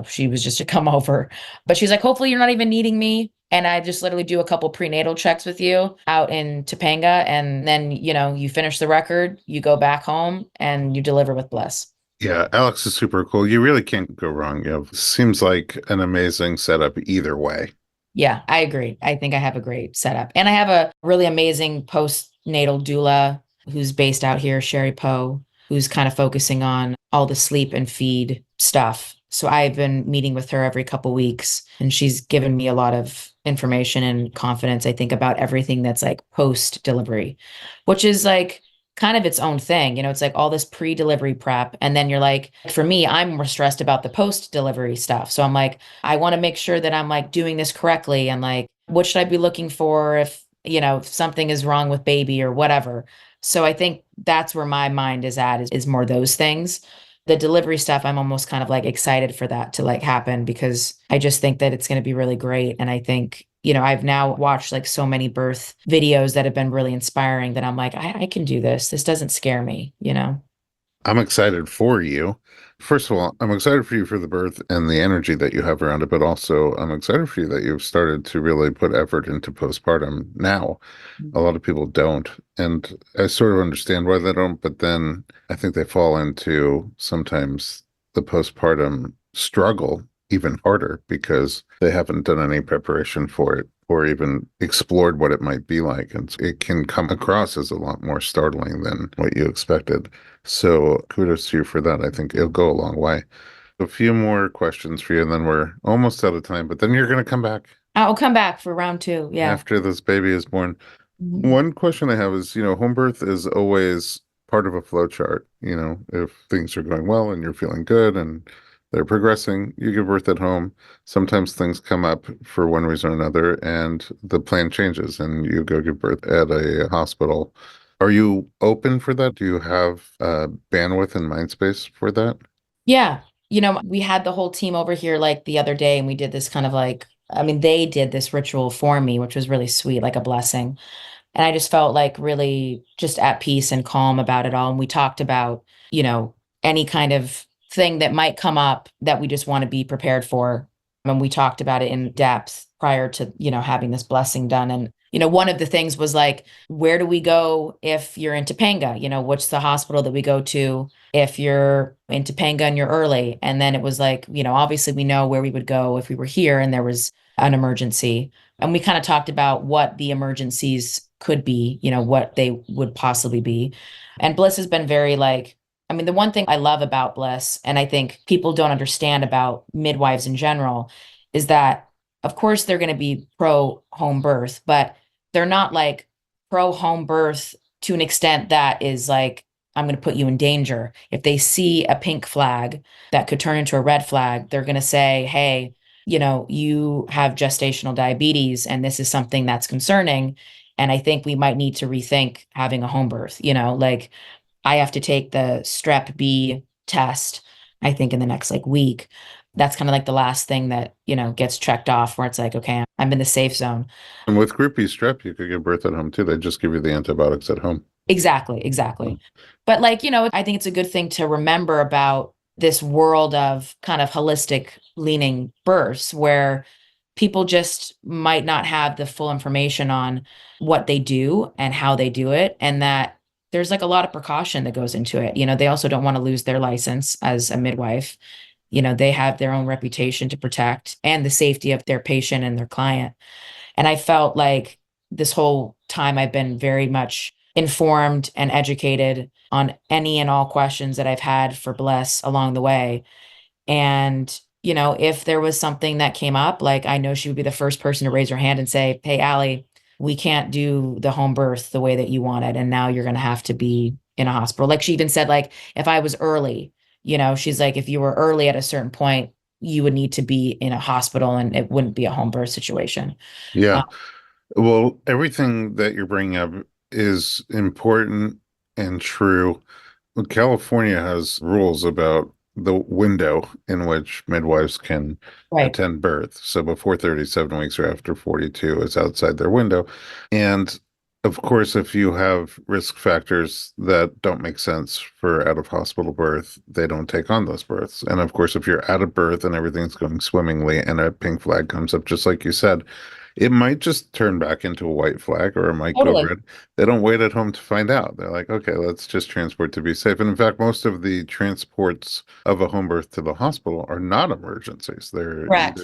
she was just to come over. But she's like, hopefully you're not even needing me. And I just literally do a couple prenatal checks with you out in Topanga. And then, you finish the record, you go back home and you deliver with Bliss. Yeah, Alex is super cool. You really can't go wrong. Seems like an amazing setup either way. Yeah, I agree. I think I have a great setup. And I have a really amazing postnatal doula who's based out here, Sherry Poe, who's kind of focusing on all the sleep and feed stuff. So I've been meeting with her every couple weeks, and she's given me a lot of information and confidence, I think, about everything that's like post delivery, which is like kind of its own thing. It's like all this pre-delivery prep. And then you're like, for me, I'm more stressed about the post-delivery stuff. So I'm like, I want to make sure that I'm like doing this correctly. And like, what should I be looking for if, if something is wrong with baby or whatever. So I think that's where my mind is at is more those things. The delivery stuff, I'm almost kind of like excited for that to like happen because I just think that it's going to be really great. And I think, I've now watched like so many birth videos that have been really inspiring that I'm like, I can do this. This doesn't scare me. I'm excited for you. First of all, I'm excited for you for the birth and the energy that you have around it, but also I'm excited for you that you've started to really put effort into postpartum now. A lot of people don't. And I sort of understand why they don't, but then I think they fall into sometimes the postpartum struggle even harder because they haven't done any preparation for it or even explored what it might be like. And it can come across as a lot more startling than what you expected. So kudos to you for that. I think it'll go a long way. A few more questions for you, and then we're almost out of time, but then you're going to come back I'll come back for round two. Yeah. after this baby is born. Mhm. One question I have is, home birth is always part of a flow chart. If things are going well and you're feeling good and they're progressing, you give birth at home. Sometimes things come up for one reason or another, and the plan changes and you go give birth at a hospital. Are you open for that? Do you have bandwidth and mind space for that? Yeah. We had the whole team over here like the other day and we did this kind of like, I mean, they did this ritual for me, which was really sweet, like a blessing. And I just felt like really just at peace and calm about it all. And we talked about, you know, any kind of thing that might come up that we just want to be prepared for. And we talked about it in depth prior to, having this blessing done. And, one of the things was like, where do we go if you're in Topanga? What's the hospital that we go to if you're in Topanga and you're early? And then it was like, obviously we know where we would go if we were here and there was an emergency. And we kind of talked about what the emergencies could be, what they would possibly be. And Bliss has been very like, I mean, the one thing I love about Bliss, and I think people don't understand about midwives in general, is that, of course, they're going to be pro home birth, but they're not like pro home birth to an extent that is like, I'm going to put you in danger. If they see a pink flag that could turn into a red flag, they're going to say, hey, you have gestational diabetes and this is something that's concerning. And I think we might need to rethink having a home birth. Like I have to take the strep B test, I think in the next like week. That's kind of like the last thing that, gets checked off where it's like, okay, I'm in the safe zone. And with group B strep, you could give birth at home too. They just give you the antibiotics at home. Exactly, exactly. But like, I think it's a good thing to remember about this world of kind of holistic leaning births where people just might not have the full information on what they do and how they do it. And that there's like a lot of precaution that goes into it. They also don't want to lose their license as a midwife. They have their own reputation to protect and the safety of their patient and their client. And I felt like this whole time I've been very much informed and educated on any and all questions that I've had for Bless along the way. And, if there was something that came up, like I know she would be the first person to raise her hand and say, hey, Aly, we can't do the home birth the way that you wanted. And now you're going to have to be in a hospital. Like she even said, like, if I was early, she's like, if you were early at a certain point, you would need to be in a hospital and it wouldn't be a home birth situation. Yeah. Well, everything that you're bringing up is important and true. California has rules about the window in which midwives can Right. attend birth. So before 37 weeks or after 42 is outside their window. And of course, if you have risk factors that don't make sense for out of hospital birth, they don't take on those births. And of course, if you're out of birth and everything's going swimmingly and a pink flag comes up, just like you said, it might just turn back into a white flag or it might go Totally. red. They don't wait at home to find out. They're like, okay, let's just transport to be safe. And in fact, most of the transports of a home birth to the hospital are not emergencies. They're Correct.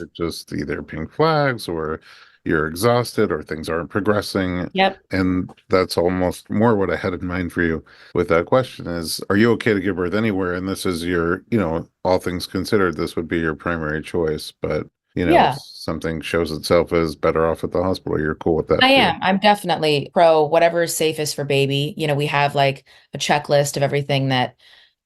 either pink flags or you're exhausted or things aren't progressing. Yep. And that's almost more what I had in mind for you with that question is, are you okay to give birth anywhere? And this is your, all things considered, this would be your primary choice. But if Yeah. something shows itself as better off at the hospital, you're cool with that I too. am. I'm definitely pro whatever is safest for baby. We have like a checklist of everything that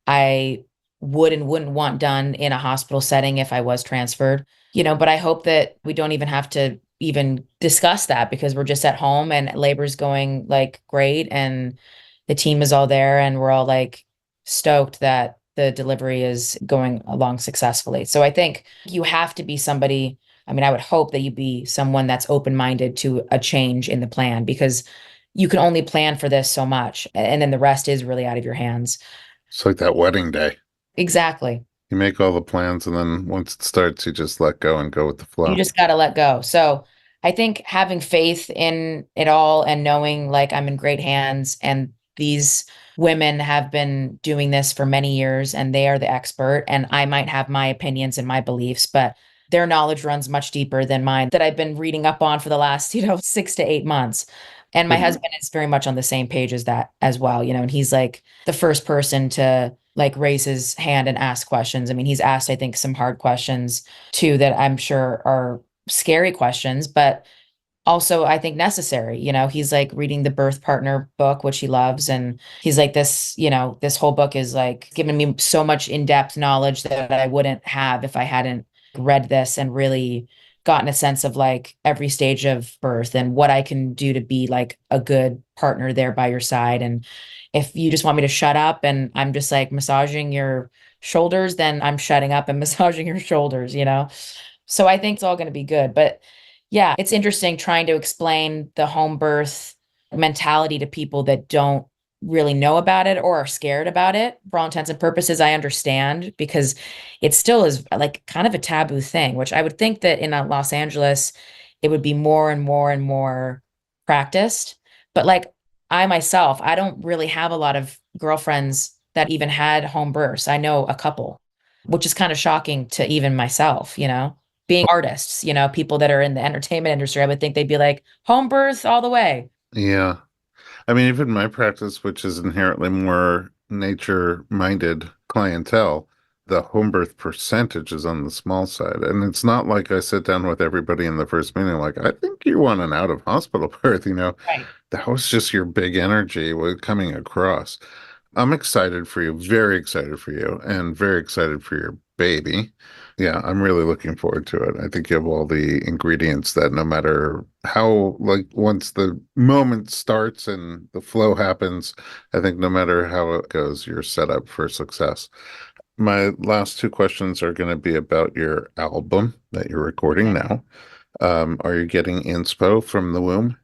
I would and wouldn't want done in a hospital setting if I was transferred. But I hope that we don't even have to even discuss that because we're just at home and labor's going like great and the team is all there and we're all like stoked that the delivery is going along successfully. So I think you have to be somebody, I mean, I would hope that you be someone that's open-minded to a change in the plan because you can only plan for this so much and then the rest is really out of your hands. It's like that wedding day. Exactly. You make all the plans, and then once it starts, you just let go and go with the You flow. just got to let go. So I think having faith in it all and knowing like I'm in great hands and these women have been doing this for many years and they are the expert and I might have my opinions and my beliefs, but their knowledge runs much deeper than mine that I've been reading up on for the last, 6 to 8 months. And my And husband is very much on the same page as that as well, and he's like the first person to like raise his hand and ask questions. I mean, he's asked, I think, some hard questions too that I'm sure are scary questions, but also I think necessary. He's like reading the birth partner book, which he loves. And he's like, this whole book is like giving me so much in-depth knowledge that I wouldn't have if I hadn't read this and really gotten a sense of like every stage of birth and what I can do to be like a good partner there by your side. And if you just want me to shut up and I'm just like massaging your shoulders, then I'm shutting up and massaging your shoulders. So I think it's all going to be good. But yeah, it's interesting trying to explain the home birth mentality to people that don't really know about it or are scared about it. For all intents and purposes, I understand because it still is like kind of a taboo thing, which I would think that in Los Angeles, it would be more and more and more practiced. But like I myself, I don't really have a lot of girlfriends that even had home births. I know a couple, which is kind of shocking to even myself. Being artists, people that are in the entertainment industry, I would think they'd be like home birth all the way. yeah, I mean, even my practice, which is inherently more nature-minded clientele, the home birth percentage is on the small side. And it's not like I sit down with everybody in the first meeting, like, I think you want an out-of-hospital birth. Right. That was just your big energy coming across. I'm excited for you, very excited for you, and very excited for your baby. Yeah, I'm really looking forward to it. I think you have all the ingredients that no matter how, like, once the moment starts and the flow happens, I think no matter how it goes, you're set up for success. My last two questions are going to be about your album that you're recording Okay. now. Are you getting inspo from the womb?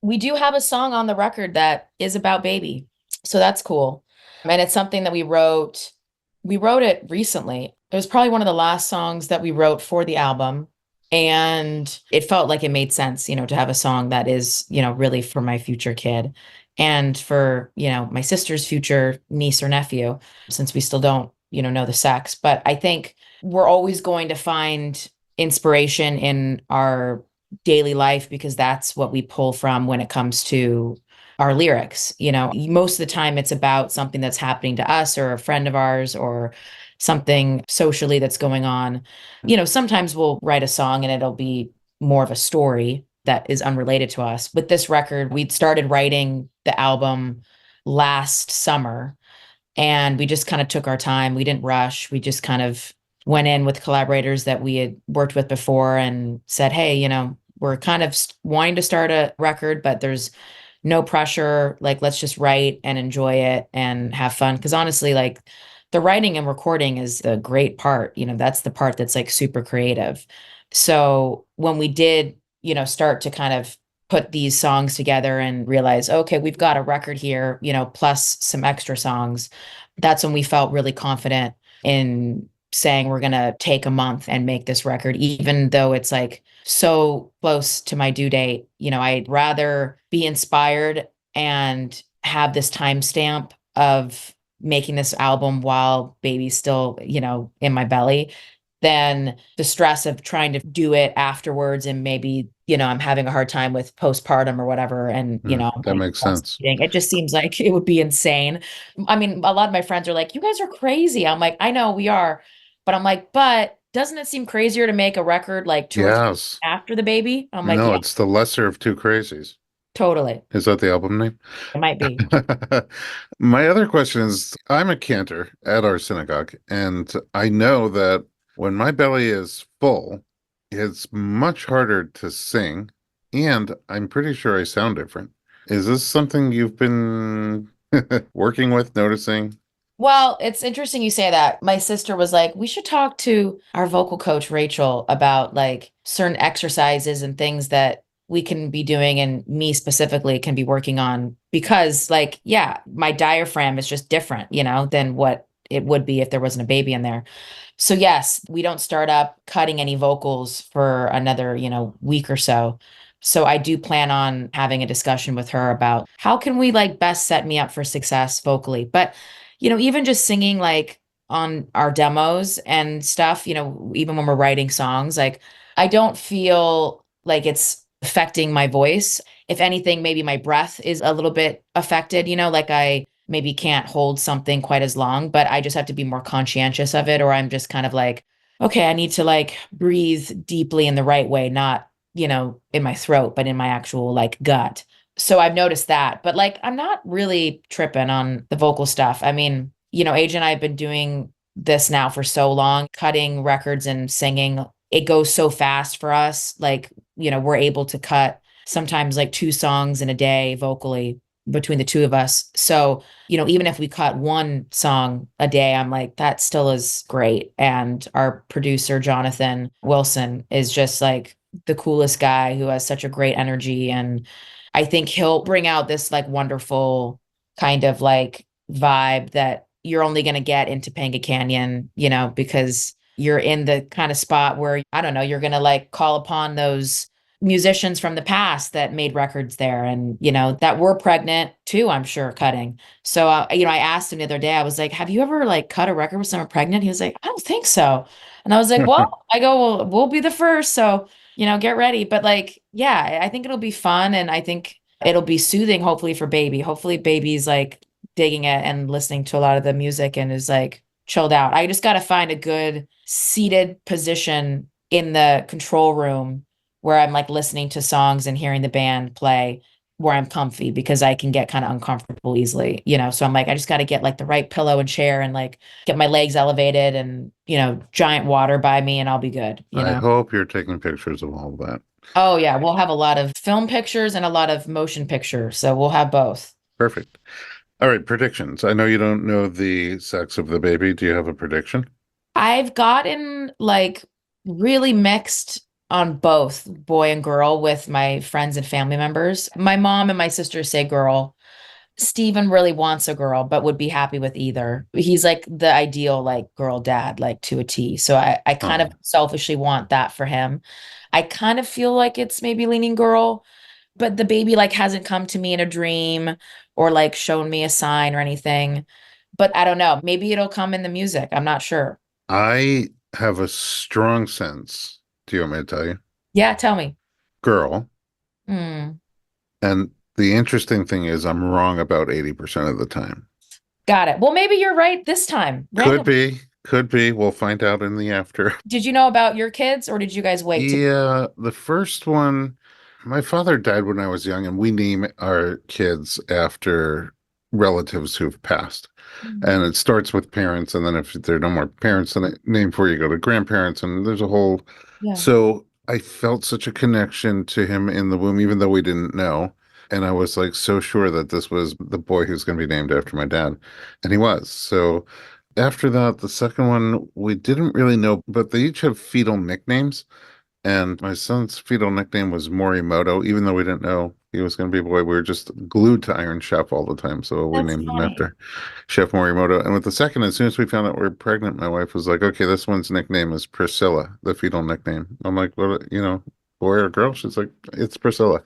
We do have a song on the record that is about baby. So that's cool. And it's something that we wrote. We wrote it recently. It was probably one of the last songs that we wrote for the album. And it felt like it made sense, to have a song that is, really for my future kid and for, my sister's future niece or nephew, since we still don't, know the sex. But I think we're always going to find inspiration in our daily life because that's what we pull from when it comes to our lyrics. Most of the time it's about something that's happening to us or a friend of ours or something socially that's going on. Sometimes we'll write a song and it'll be more of a story that is unrelated to us. With this record, we'd started writing the album last summer and we just kind of took our time. We didn't rush. We just kind of went in with collaborators that we had worked with before and said, hey, we're kind of wanting to start a record, but there's no pressure. Like, let's just write and enjoy it and have fun. Because honestly, like the writing and recording is the great part. That's the part that's like super creative. So when we did, start to kind of put these songs together and realize, okay, we've got a record here, plus some extra songs. That's when we felt really confident in saying we're going to take a month and make this record, even though it's like so close to my due date. I'd rather be inspired and have this timestamp of making this album while baby's still, in my belly than the stress of trying to do it afterwards and maybe I'm having a hard time with postpartum or whatever and I'm That going to makes be sense. breastfeeding. It just seems like it would be insane. I mean, a lot of my friends are like, you guys are crazy. I'm like, I know we are, but I'm like, but doesn't it seem crazier to make a record like 2 or 3 Yes. after the baby? I'm like, No, yeah, it's the lesser of two crazies. totally. Is that the album name? It might be. My other question is, I'm a cantor at our synagogue, and I know that when my belly is full, it's much harder to sing, and I'm pretty sure I sound different. Is this something you've been working with, noticing? Well, it's interesting you say that. My sister was like, we should talk to our vocal coach, Rachel, about like certain exercises and things that we can be doing, and me specifically can be working on because, like, yeah, my diaphragm is just different, than what it would be if there wasn't a baby in there. So, yes, we don't start up cutting any vocals for another, week or so. So I do plan on having a discussion with her about how can we like best set me up for success vocally. But even just singing like on our demos and stuff, even when we're writing songs, like I don't feel like it's affecting my voice. If anything, maybe my breath is a little bit affected, like I maybe can't hold something quite as long, but I just have to be more conscientious of it, or I'm just kind of like, okay, I need to like breathe deeply in the right way, not, in my throat, but in my actual like gut. So I've noticed that, but like I'm not really tripping on the vocal stuff. I mean, AJ and I have been doing this now for so long, cutting records and singing. It goes so fast for us. Like, we're able to cut sometimes like 2 songs in a day vocally between the two of us. So, even if we cut one song a day, I'm like, that still is great. And our producer, Jonathan Wilson, is just like the coolest guy who has such a great energy. And I think he'll bring out this like wonderful kind of like vibe that you're only going to get in Topanga Canyon, because you're in the kind of spot where, I don't know, you're going to like call upon those musicians from the past that made records there and, that were pregnant too, I'm sure, cutting. So, I asked him the other day, I was like, have you ever like cut a record with someone pregnant? He was like, I don't think so. And I was like, well, I go, well, we'll be the first. So, get ready. But like, yeah, I think it'll be fun. And I think it'll be soothing, hopefully, for baby. Hopefully, baby's like digging it and listening to a lot of the music and is like chilled out. I just got to find a good seated position in the control room where I'm like listening to songs and hearing the band play where I'm comfy because I can get kind of uncomfortable easily, So I'm like, I just got to get like the right pillow and chair and like get my legs elevated and, giant water by me and I'll be good, I hope you're taking pictures of all of that. Oh, yeah. We'll have a lot of film pictures and a lot of motion pictures. So we'll have both. Perfect. All right, predictions. I know you don't know the sex of the baby. Do you have a prediction? I've gotten like really mixed on both boy and girl with my friends and family members. My mom and my sisters say girl. Steven really wants a girl, but would be happy with either. He's like the ideal like girl dad, like to a T. So I kind of Oh, selfishly want that for him. I kind of feel like it's maybe leaning girl, but the baby like hasn't come to me in a dream or like shown me a sign or anything. But I don't know. Maybe it'll come in the music. I'm not sure. I have a strong sense. Do you want me to tell you? Yeah, tell me. Girl. Hmm. And the interesting thing is, I'm wrong about 80% of the time. Got it. Well, maybe you're right this time. Could Random. be, could be. We'll find out in the after. Did you know about your kids or did you guys wait to? Yeah, the first one, my father died when I was young, and we name our kids after relatives who've passed. Mhm. And it starts with parents, and then if there are no more parents, then name for you go to grandparents, and there's a whole. Yeah. So I felt such a connection to him in the womb, even though we didn't know. And I was like so sure that this was the boy who's going to be named after my dad. And he was. So after that, the second one, we didn't really know, but they each have fetal nicknames. And my son's fetal nickname was Morimoto, even though we didn't know he was going to be a boy. We were just glued to Iron Chef all the time. So we That's named him funny. after Chef Morimoto. And with the second, as soon as we found out we were pregnant, my wife was like, okay, this one's nickname is Priscilla, the fetal nickname. I'm like, what, boy or girl? She's like, it's Priscilla.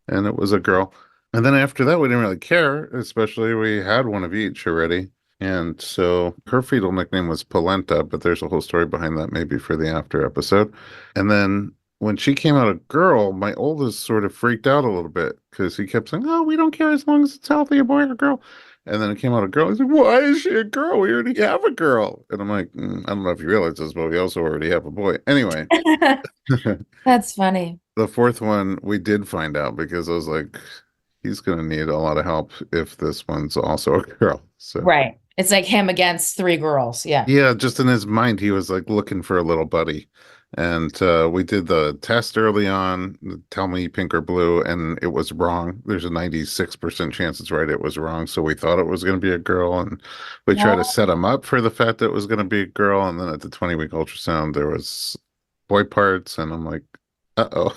And it was a girl. And then after that, we didn't really care, especially we had one of each already. And so her fetal nickname was Polenta, but there's a whole story behind that, maybe for the after episode. And then when she came out a girl, my oldest sort of freaked out a little bit because he kept saying, oh, we don't care as long as it's healthy, a boy or girl. And then it came out a girl. He's like, why is she a girl? We already have a girl. And I'm like, I don't know if you realize this, but we also already have a boy. Anyway, That's funny. the fourth one we did find out because I was like, he's going to need a lot of help if this one's also a girl. So Right. It's like him against three girls. Yeah. yeah, just in his mind, he was like looking for a little buddy. And we did the test early on, tell me pink or blue, and it was wrong. There's a 96% chance it's right. It was wrong. So we thought it was going to be a girl. And we tried to No. set him up for the fact that it was going to be a girl. And then at the 20-week ultrasound, there was boy parts. And I'm like, uh-oh.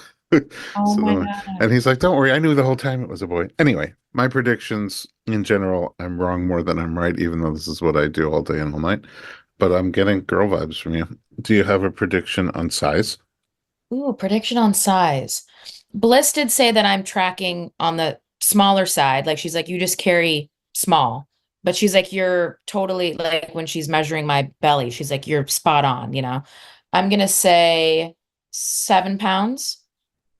Oh So my then, and God. he's like, don't worry. I knew the whole time it was a boy. Anyway, my predictions in general, I'm wrong more than I'm right, even though this is what I do all day and all night. But I'm getting girl vibes from you. Do you have a prediction on size? Ooh, prediction on size. Bliss did say that I'm tracking on the smaller side. Like she's like, you just carry small. But she's like, you're totally like when she's measuring my belly, she's like, you're spot on, you know. I'm gonna say 7 pounds.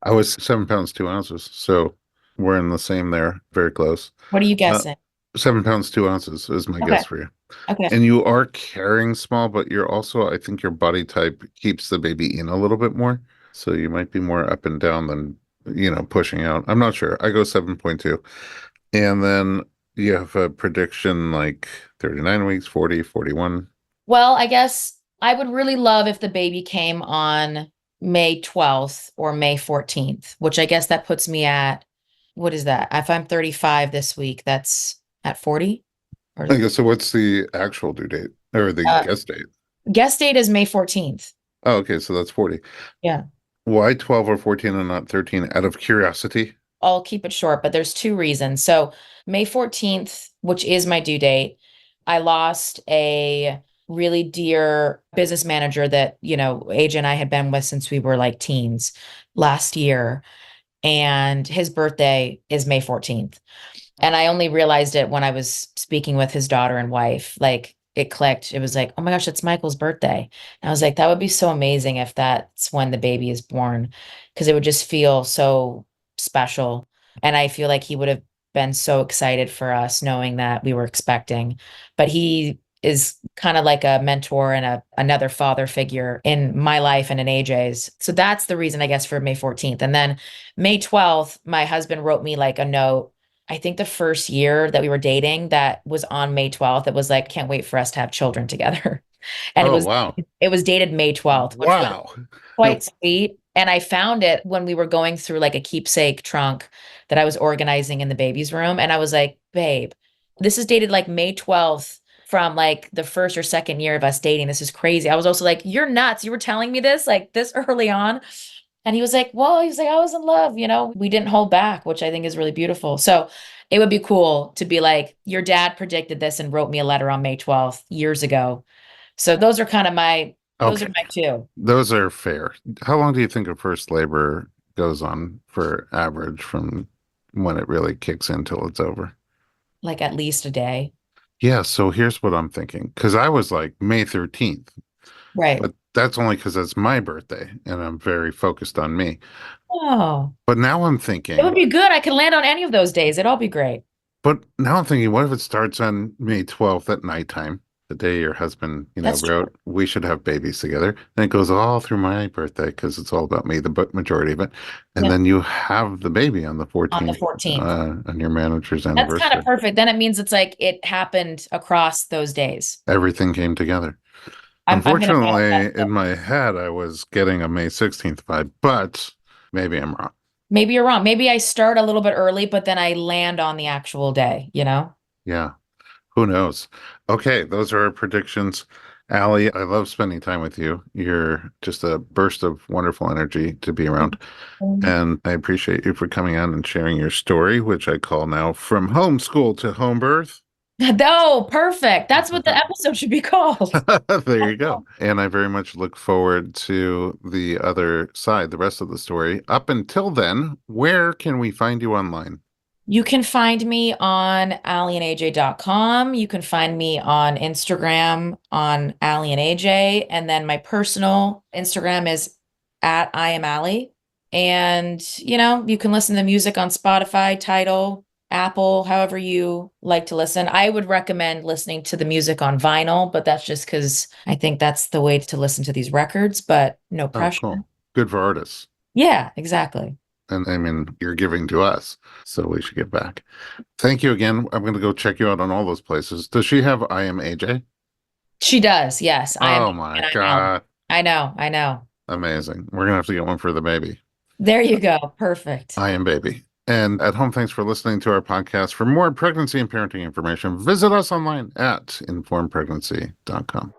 I was 7 pounds 2 ounces, so we're in the same there, very close. What are you Uh, guessing? 7 pounds 2 ounces is my Okay. guess for you. Okay. And you are carrying small, but you're also, I think your body type keeps the baby in a little bit more. So you might be more up and down than, pushing out. I'm not sure. I go 7.2. And then you have a prediction like 39 weeks, 40, 41. Well, I guess I would really love if the baby came on May 12th or May 14th, which I guess that puts me at, what is that? If I'm 35 this week, that's at 40 or I guess so. What's the actual due date or the uh, guest date? guest date is May 14th. Oh, okay. So that's 40. Yeah. Why 12 or 14 and not 13 out of curiosity? I'll keep it short, but there's two reasons. So, May 14th, which is my due date, I lost a really dear business manager that, AJ and I had been with since we were like teens last year. And his birthday is May 14th. And I only realized it when I was speaking with his daughter and wife. Like it clicked. It was like, oh my gosh, it's Michael's birthday. And I was like, that would be so amazing if that's when the baby is born, because it would just feel so special. And I feel like he would have been so excited for us knowing that we were expecting. But he is kind of like a mentor and another father figure in my life and in AJ's. So that's the reason, I guess, for May 14th. And then May 12th, my husband wrote me like a note. I think the first year that we were dating, that was on May 12th. It was like, can't wait for us to have children together. And it Oh, was wow. it was dated May 12th, which was Wow. quite sweet. And I found it when we were going through like a keepsake trunk that I was organizing in the baby's room. And I was like, babe, this is dated like May 12th from like the first or second year of us dating. This is crazy. I was also like, you're nuts. You were telling me this like this early on. And he was like, well, he's like, I was in love, we didn't hold back, which I think is really beautiful. So it would be cool to be like, your dad predicted this and wrote me a letter on May 12th years ago. So those are Okay. my two, Those are fair. How long do you think a first labor goes on for average from when it really kicks in till it's over? like at least a day. Yeah, so here's what I'm thinking. Because I was like May 13th, Right. but that's only because it's my birthday and I'm very focused on me. Oh, But now I'm it would thinking, be good. I could land on any of those days. It'd all be great. what if it starts on May 12th at nighttime, the day your husband, That's true. wrote, we should have babies together. And it goes all through my birthday because it's all about me, the majority of it. And Yeah. then you have the baby on the On the 14th, 14th. on your manager's That's kind of anniversary. perfect. Then it means it's like it happened across those days. Everything came together. I'm gonna Unfortunately, manifest. in my head, I was getting a May 16th vibe, but maybe I'm wrong. Maybe you're wrong. Maybe I start a little bit early, but then I land on the actual day? Yeah. Who knows? Okay, those are our predictions. Aly, I love spending time with you. You're just a burst of wonderful energy to be around. And I appreciate you for coming on and sharing your story, which I call now From Homeschool to Home Birth. No, perfect. That's what the episode should be called. There you go. And I very much look forward to the other side, the rest of the story. Up until then, where can we find you online? You can find me on AlyandAJ.com. You can find me on Instagram on Aly and AJ. And then my personal Instagram is at I am Aly. And, you can listen to music on Spotify, Tidal. Apple, however you like to listen. I would recommend listening to the music on vinyl, but that's just because I think that's the way to listen to these records, but no Oh, pressure. cool. Good for artists. Yeah, exactly. And I mean, you're giving to us, so we should give back. Thank you again. I'm going to go check you out on all those places. Does she have I Am AJ? She does, yes. I am, Oh my and I know. God. I know, I know. Amazing. We're going to have to get one for the baby. There you go. Perfect. I Am Baby. And at home, thanks for listening to our podcast. For more pregnancy and parenting information, visit us online at informedpregnancy.com.